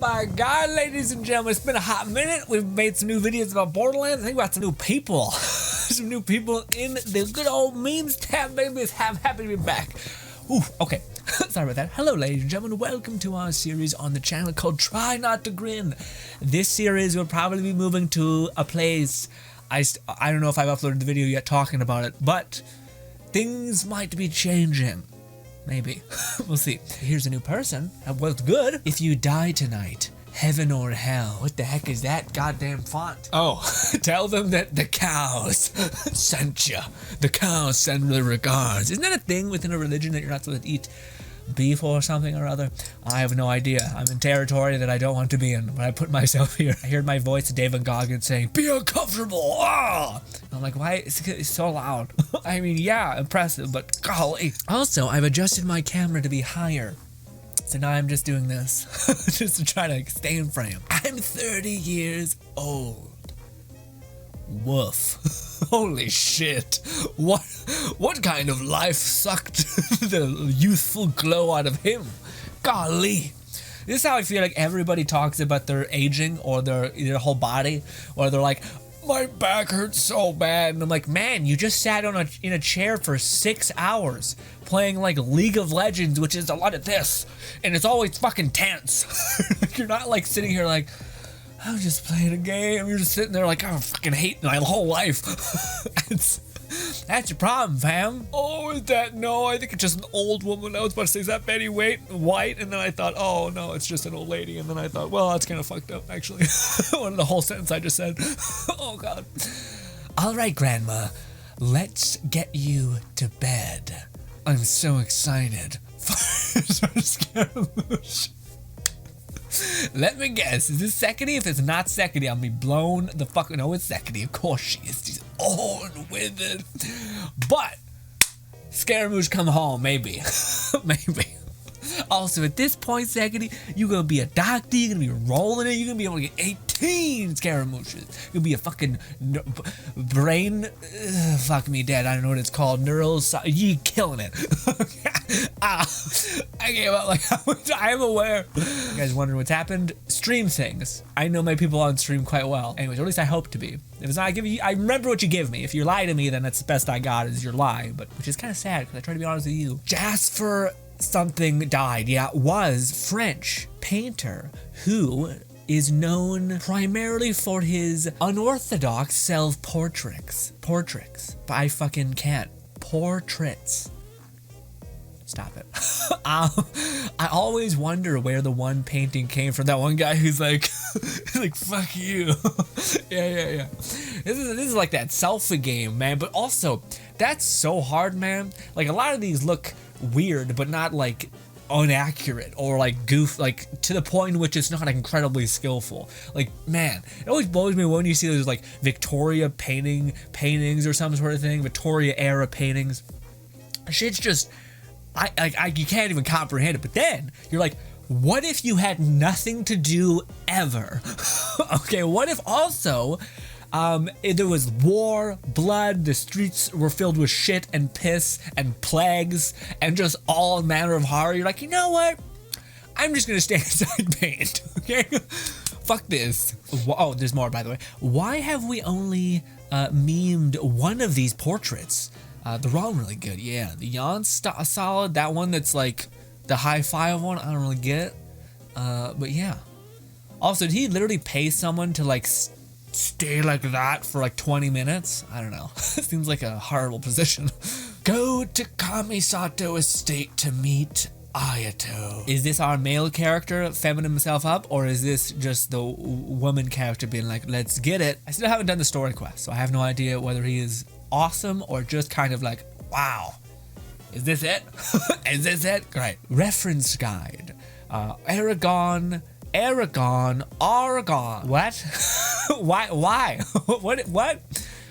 my god, ladies and gentlemen, it's been a hot minute. We've made some new videos about Borderlands. I think we got some new people. Some new people in the good old memes tab, baby. It's happy to be back. Ooh, okay. Sorry about that. Hello, ladies and gentlemen. Welcome to our series on the channel called Try Not to Grin. This series will probably be moving to a place. I don't know if I've uploaded the video yet talking about it, but things might be changing. Maybe. We'll see. Here's a new person. What's good? If you die tonight, heaven or hell. What the heck is that goddamn font? Oh, tell them that the cows sent you. The cows send their regards. Isn't that a thing within a religion that you're not supposed to eat beef or something or other? I have no idea. I'm in territory that I don't want to be in, but I put myself here. I heard my voice, David Goggins, saying, "Be uncomfortable." Ah! I'm like, why? It's so loud. I mean, yeah, impressive, but golly. Also, I've adjusted my camera to be higher. So now I'm just doing this, just to try to stay in frame. I'm 30 years old. Woof. Holy shit. What kind of life sucked the youthful glow out of him? Golly. This is how I feel like everybody talks about their aging or their whole body, or they're like, my back hurts so bad. And I'm like, man, you just sat in a chair for 6 hours playing like League of Legends, which is a lot of this, and it's always fucking tense. You're not like sitting here like, I'm just playing a game. You're just sitting there like, I fucking hate my whole life. That's your problem, fam. Oh, is that? No, I think it's just an old woman. I was about to say, is that Betty White? And then I thought, oh no, it's just an old lady. And then I thought, well, that's kind of fucked up, actually. What the whole sentence I just said. Oh god. All right, Grandma, let's get you to bed. I'm so excited for Scaramouche. Let me guess, is this Secondly? If it's not Secondly, I'll be blown the fuck. No, it's Secondly. Of course she is. She's old and withered. But Scaramouche come home, maybe. Maybe. Also, at this point, Secondly, you're gonna be a doctor, you're gonna be rolling it, you're gonna be able to get 18 Scaramouches. You'll be a fucking brain, fuck me dead, I don't know what it's called, you killing it. I gave up like I'm aware. You guys wondering what's happened? Stream things. I know my people on stream quite well. Anyways, or at least I hope to be. If it's not, I remember what you give me. If you lie to me, then that's the best I got is your lie, but which is kind of sad because I try to be honest with you. Jasper something died. Yeah, was French painter who is known primarily for his unorthodox self-portraits. But I fucking can't. Portraits. Stop it. I always wonder where the one painting came from. That one guy who's like, like, fuck you. Yeah. This is like that selfie game, man. But also, that's so hard, man. Like, a lot of these look weird, but not like inaccurate or like goof, like to the point in which it's not incredibly skillful. Like, man, it always blows me when you see those like Victoria paintings or some sort of thing, Victoria era paintings. Shit's just, you can't even comprehend it. But then you're like, what if you had nothing to do ever? Okay, what if also there was war, blood, the streets were filled with shit and piss and plagues and just all manner of horror. You're like, you know what? I'm just gonna stand inside and paint, okay? Fuck this. Oh, there's more, by the way. Why have we only memed one of these portraits? They're all really good, yeah. The Yawn's solid, that one that's like the high five one, I don't really get it. But yeah. Also, did he literally pay someone to like stay like that for like 20 minutes? I don't know. Seems like a horrible position. Go to Kamisato Estate to meet Ayato. Is this our male character femming himself up, or is this just the woman character being like, let's get it? I still haven't done the story quest, so I have no idea whether he is awesome or just kind of like, wow, is this it? Is this it? Great. Reference guide. Aragon. What? Why? What?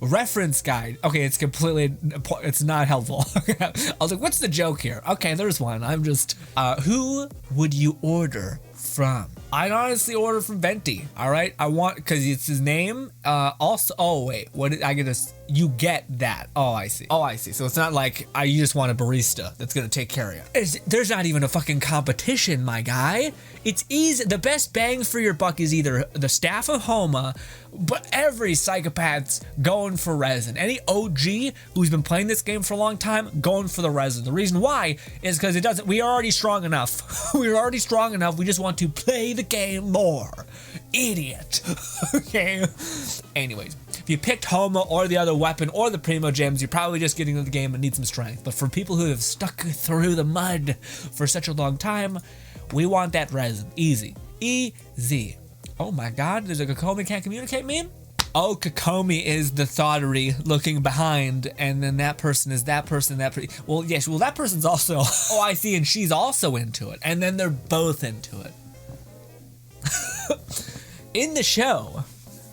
Reference guide. Okay, it's not helpful. I was like, what's the joke here? Okay, there's one. I'm just, who would you order from? I'd honestly order from Venti, all right? Because it's his name. Also, oh wait, what did I get this? you get that. Oh, I see. So it's not like you just want a barista that's gonna take care of you. There's not even a fucking competition, my guy. It's easy. The best bang for your buck is either the staff of Homa, but every psychopath's going for resin. Any OG who's been playing this game for a long time, going for the resin. The reason why is because we are already strong enough. We're already strong enough. We just want to play the game more. Idiot. Okay. Anyways, if you picked Homa or the other weapon or the Primo Gems, you're probably just getting into the game and need some strength. But for people who have stuck through the mud for such a long time, we want that resin. Easy. Easy. Oh my god, there's a Kokomi can't communicate meme? Oh, Kokomi is the thoughterty looking behind, and then that person is that person, well, yes, well, that person's also, oh, I see, and she's also into it, and then they're both into it. In the show,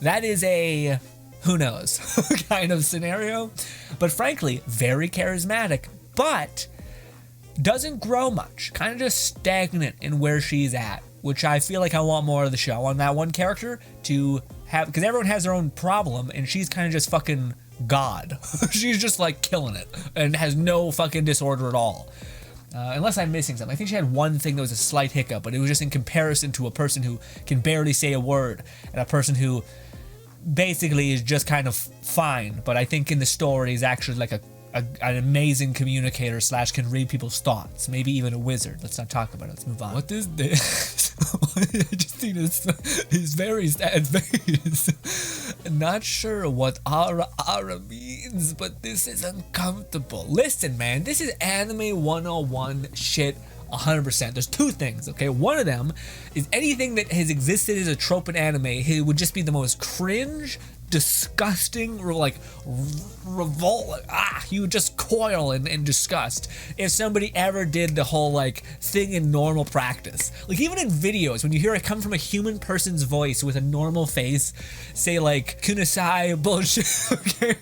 that is a, who knows, kind of scenario, but frankly, very charismatic, but doesn't grow much, kind of just stagnant in where she's at, which I feel like I want more of the show. I want that one character to have, because everyone has their own problem, and she's kind of just fucking God. She's just like killing it, and has no fucking disorder at all. Unless I'm missing something. I think she had one thing that was a slight hiccup, but it was just in comparison to a person who can barely say a word, and a person who basically is just kind of fine, but I think in the story is actually like an amazing communicator / can read people's thoughts. Maybe even a wizard. Let's not talk about it. Let's move on. What is this? I just seen his very sad face. Not sure what ara means, but this is uncomfortable. Listen, man, this is anime 101 shit 100%. There's two things, okay? One of them is anything that has existed as a trope in anime, it would just be the most cringe, disgusting, or like revolt. You would just coil in disgust if somebody ever did the whole like thing in normal practice. Like even in videos, when you hear it come from a human person's voice with a normal face, say like kunasai bullshit. Okay.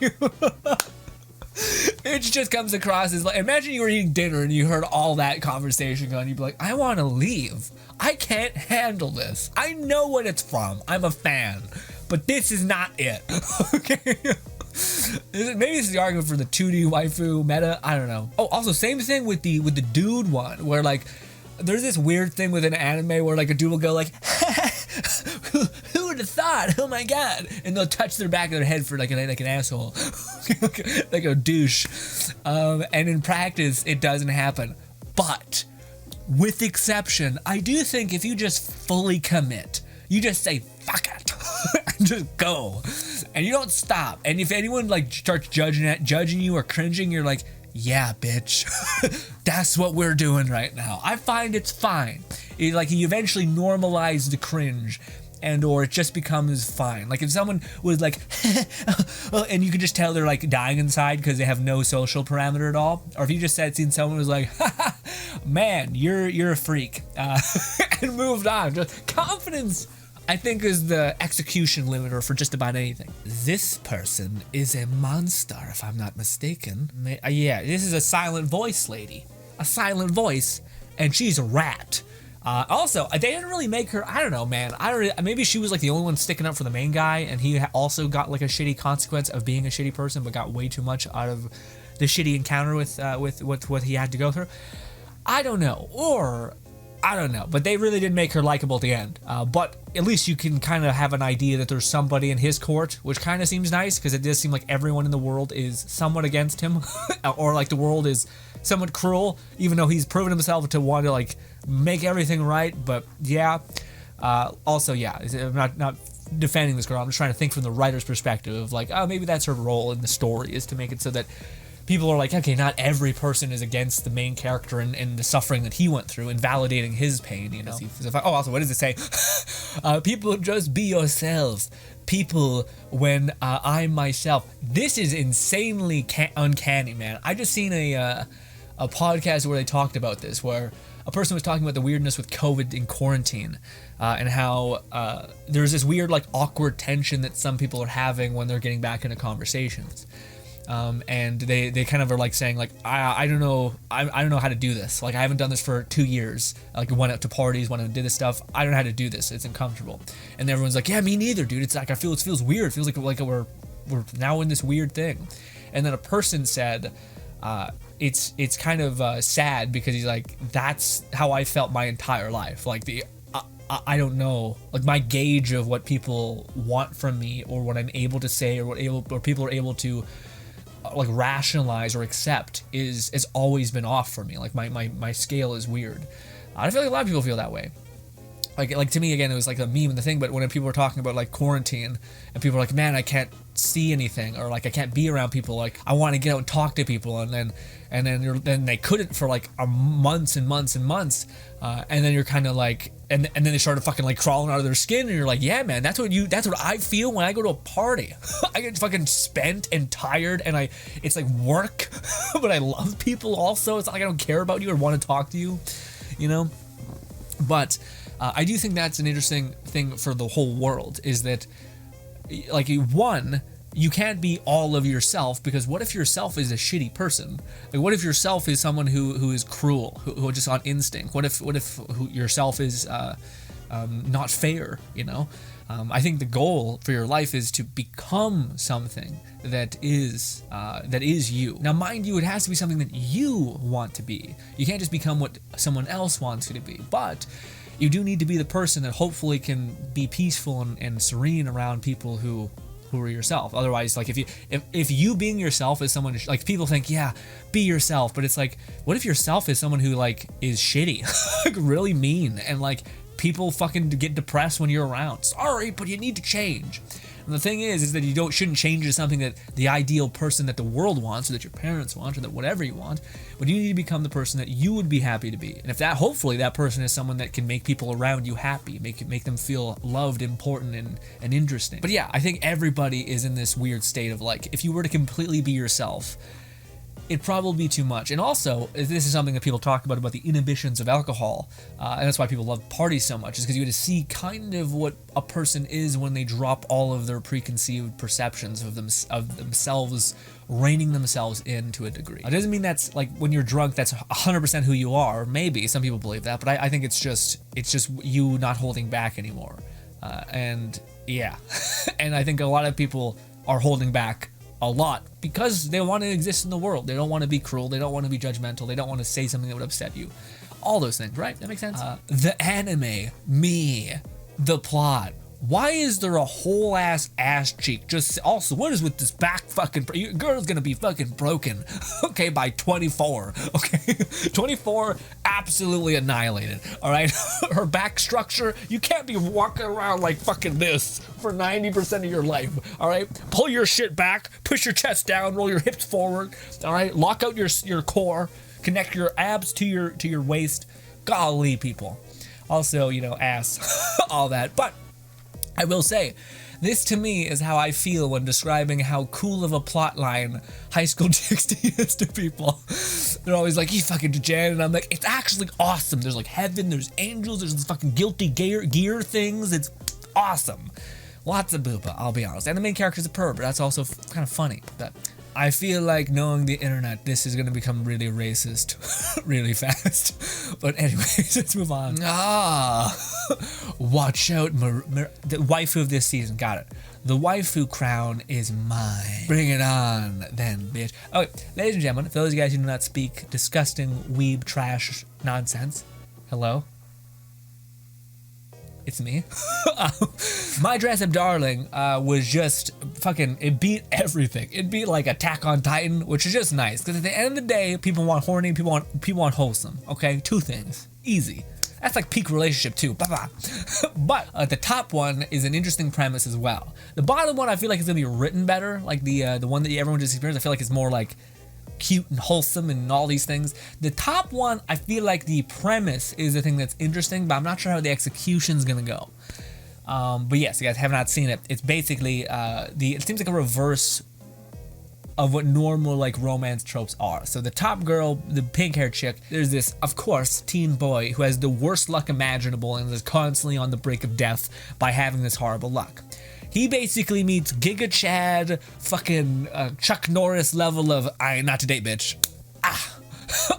It just comes across as like, imagine you were eating dinner and you heard all that conversation going, you'd be like, I want to leave. I can't handle this. I know what it's from. I'm a fan. But this is not it. Okay? Maybe it's the argument for the 2D waifu meta. I don't know. Oh, also same thing with the dude one, where like there's this weird thing with an anime where like a dude will go like, who would have thought? Oh my god! And they'll touch their back of their head for like an asshole, like a douche. And in practice, it doesn't happen. But with exception, I do think if you just fully commit, you just say fuck it, and just go, and you don't stop. And if anyone like starts judging you or cringing, you're like, yeah, bitch, that's what we're doing right now. I find it's fine. Like you eventually normalize the cringe, and or it just becomes fine. Like if someone was like, and you can just tell they're like dying inside because they have no social parameter at all, or if you just seen someone was like, man, you're a freak, and moved on. Just confidence, I think, is the execution limiter for just about anything. This person is a monster, if I'm not mistaken. Yeah, this is a silent voice lady. A silent voice, and she's a rat. Also, they didn't really make her, I don't know, man. Maybe she was like the only one sticking up for the main guy, and he also got like a shitty consequence of being a shitty person, but got way too much out of the shitty encounter with what he had to go through. I don't know. Or I don't know, but they really did make her likable at the end. But at least you can kind of have an idea that there's somebody in his court, which kind of seems nice, because it does seem like everyone in the world is somewhat against him, or like the world is somewhat cruel, even though he's proven himself to want to like make everything right. But yeah, also yeah, I'm not defending this girl. I'm just trying to think from the writer's perspective of like, oh, maybe that's her role in the story, is to make it so that people are like, okay, not every person is against the main character and the suffering that he went through and validating his pain, you know? Also, what does it say? People, just be yourselves. People, when I'm myself. This is insanely uncanny, man. I just seen a podcast where they talked about this, where a person was talking about the weirdness with COVID in quarantine, and how there's this weird, like, awkward tension that some people are having when they're getting back into conversations. And they kind of are like saying like, I don't know how to do this. Like I haven't done this for 2 years. Like went out to parties, went out and did this stuff. I don't know how to do this. It's uncomfortable. And everyone's like, yeah, me neither, dude. It's like it feels weird. It feels like we're we're now in this weird thing. And then a person said, it's kind of sad because he's like, that's how I felt my entire life. Like I don't know, like my gauge of what people want from me or what I'm able to say or what people are able to like rationalize or accept has always been off for me. Like my scale is weird. I feel like a lot of people feel that way. Like to me, again, it was like a meme and the thing, but when people were talking about like quarantine and people were like, man, I can't see anything, or like I can't be around people, like I want to get out and talk to people, and then they couldn't for like months and months and months, and then you're kind of like, and then they started fucking like crawling out of their skin, and you're like, yeah, man, that's what I feel when I go to a party. I get fucking spent and tired, and it's like work, but I love people also. It's not like I don't care about you or want to talk to you, you know, but. I do think that's an interesting thing for the whole world, is that, like, one, you can't be all of yourself, because what if yourself is a shitty person? Like, what if yourself is someone who is cruel, who just on instinct? What if yourself is not fair, you know? I think the goal for your life is to become something that is you. Now, mind you, it has to be something that you want to be. You can't just become what someone else wants you to be, but you do need to be the person that hopefully can be peaceful and serene around people who are yourself. Otherwise, like if you being yourself is someone, like people think, yeah, be yourself, but it's like, what if yourself is someone who like is shitty, like really mean, and like people fucking get depressed when you're around? Sorry, but you need to change. And the thing is that you shouldn't change to something that the ideal person that the world wants, or that your parents want, or that whatever you want, but you need to become the person that you would be happy to be. And if that, hopefully that person is someone that can make people around you happy, make them feel loved, important, and interesting. But yeah, I think everybody is in this weird state of like, if you were to completely be yourself, it'd probably be too much. And also, this is something that people talk about the inhibitions of alcohol, and that's why people love parties so much, is because you get to see kind of what a person is when they drop all of their preconceived perceptions of themselves, reining themselves in to a degree. It doesn't mean that's like when you're drunk that's 100% who you are. Maybe some people believe that, but I think it's just you not holding back anymore. And yeah, and I think a lot of people are holding back a lot because they want to exist in the world. They don't want to be cruel. They don't want to be judgmental. They don't want to say something that would upset you. All those things, right? That makes sense? The anime, me, the plot. Why is there a whole ass cheek? Just also, what is with this back fucking? Your girl's gonna be fucking broken, okay, by 24. Okay, 24, absolutely annihilated. All right, her back structure. You can't be walking around like fucking this for 90% of your life. All right, pull your shit back, push your chest down, roll your hips forward. All right, lock out your core, connect your abs to your waist. Golly, people. Also, you know, ass, all that, but. I will say, this to me is how I feel when describing how cool of a plot line High School DxD is to people. They're always like, you fucking Jen, and I'm like, it's actually awesome. There's like heaven, there's angels, there's this fucking guilty gear things. It's awesome. Lots of booba, I'll be honest. And the main character's a perv, but that's also kind of funny. But I feel like knowing the internet, this is going to become really racist really fast. But anyways, let's move on. Watch out, the waifu of this season. Got it. The waifu crown is mine. Bring it on, then, bitch. Okay, ladies and gentlemen, for those of you guys who do not speak disgusting weeb trash nonsense, hello? It's me. My Dress Up Darling was just fucking, it beat everything. It beat like Attack on Titan, which is just nice. Because at the end of the day, people want horny, people want wholesome. Okay, two things. Easy. That's like peak relationship too. Bye-bye. But the top one is an interesting premise as well. The bottom one I feel like is gonna be written better. Like the one that everyone just experienced, I feel like it's more like cute and wholesome and all these things. The top one, I feel like the premise is the thing that's interesting, but I'm not sure how the execution's gonna go. But yes, you guys have not seen it. It's basically it seems like a reverse of what normal like romance tropes are. So the top girl, the pink-haired chick, there's this, of course, teen boy who has the worst luck imaginable and is constantly on the brink of death by having this horrible luck. He basically meets Giga Chad, fucking Chuck Norris level of, I ain't not to date, bitch.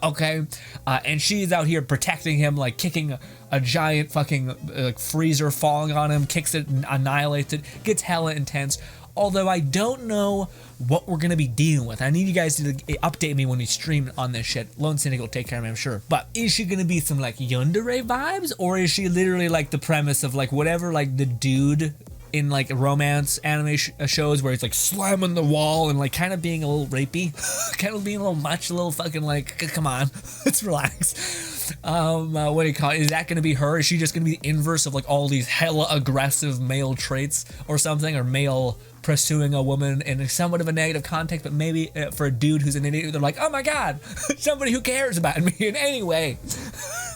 Okay, and she's out here protecting him, like kicking a giant fucking freezer, falling on him, kicks it, annihilates it, gets hella intense. Although I don't know what we're gonna be dealing with. I need you guys to update me when we stream on this shit. Lone Cynic will take care of me, I'm sure. But is she gonna be some like yandere vibes, or is she literally like the premise of like whatever like the dude in like romance anime shows where he's like slamming the wall and like kind of being a little rapey, kind of being a little much, a little fucking like, come on, let's relax. What do you call it? Is that going to be her? Is she just going to be the inverse of like all these hella aggressive male traits or something, or male pursuing a woman in somewhat of a negative context, but maybe for a dude who's an idiot, they're like, oh my god, somebody who cares about me in any way.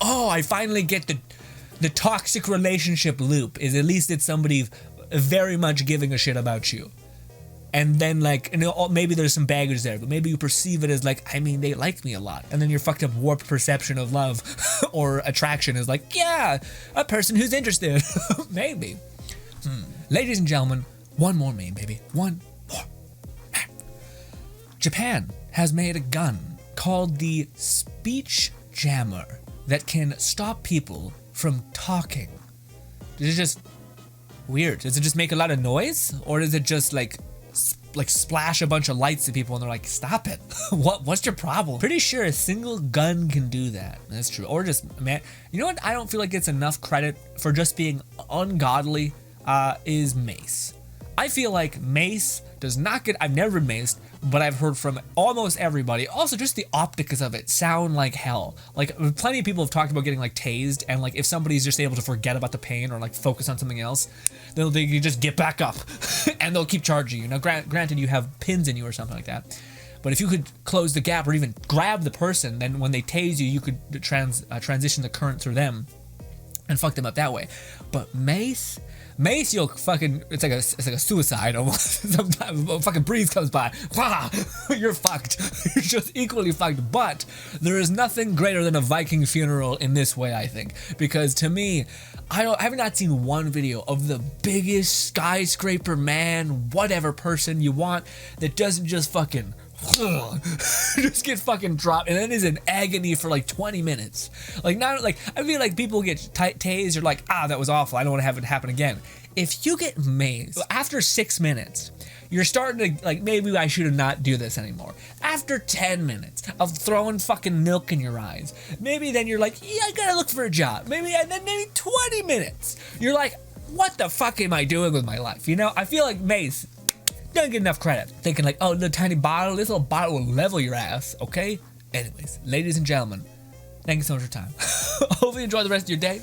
Oh, I finally get the toxic relationship loop is at least it's somebody very much giving a shit about you, and then like, you know, maybe there's some baggage there, but maybe you perceive it as like, I mean, they like me a lot, and then your fucked up warped perception of love or attraction is like, yeah, a person who's interested. Maybe. Ladies and gentlemen, one more meme, baby, one more. Japan has made a gun called the speech jammer that can stop people from talking. It's just weird. Does it just make a lot of noise, or does it just like splash a bunch of lights at people and they're like, stop it? What's your problem? Pretty sure a single gun can do that. That's true. Or just, man, you know what I don't feel like gets enough credit for just being ungodly is Mace. I feel like Mace does not get, I've never been maced, but I've heard from almost everybody. Also, just the optics of it sound like hell. Like, plenty of people have talked about getting like tased, and like if somebody's just able to forget about the pain or like focus on something else, they can just get back up and they'll keep charging you. Now, granted, you have pins in you or something like that, but if you could close the gap or even grab the person, then when they tase you, you could transition the current through them and fuck them up that way. But Mace, you'll fucking, it's like a suicide almost. Sometimes a fucking breeze comes by, you're fucked. You're just equally fucked. But there is nothing greater than a Viking funeral in this way, I think, because to me, I have not seen one video of the biggest skyscraper man, whatever person you want, that doesn't just fucking just get fucking dropped, and then is in agony for like 20 minutes. Like, not like, I feel like people get tased, you're like, that was awful, I don't want to have it happen again. If you get mazed after 6 minutes, you're starting to like, maybe I should not do this anymore. After 10 minutes of throwing fucking milk in your eyes, maybe then you're like, yeah, I gotta look for a job. Maybe, and then maybe 20 minutes, you're like, what the fuck am I doing with my life? You know, I feel like Mace doesn't get enough credit. Thinking like, oh, little tiny bottle, this little bottle will level your ass, okay? Anyways, ladies and gentlemen, thank you so much for your time. Hopefully you enjoy the rest of your day.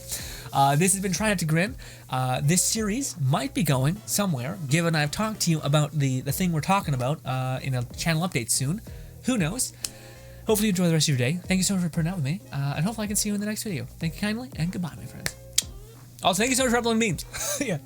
This has been Try Not to Grin. This series might be going somewhere, given I've talked to you about the thing we're talking about in a channel update soon. Who knows? Hopefully you enjoy the rest of your day. Thank you so much for putting out with me, and hopefully I can see you in the next video. Thank you kindly, and goodbye, my friends. Also, thank you so much for uploading memes. Yeah.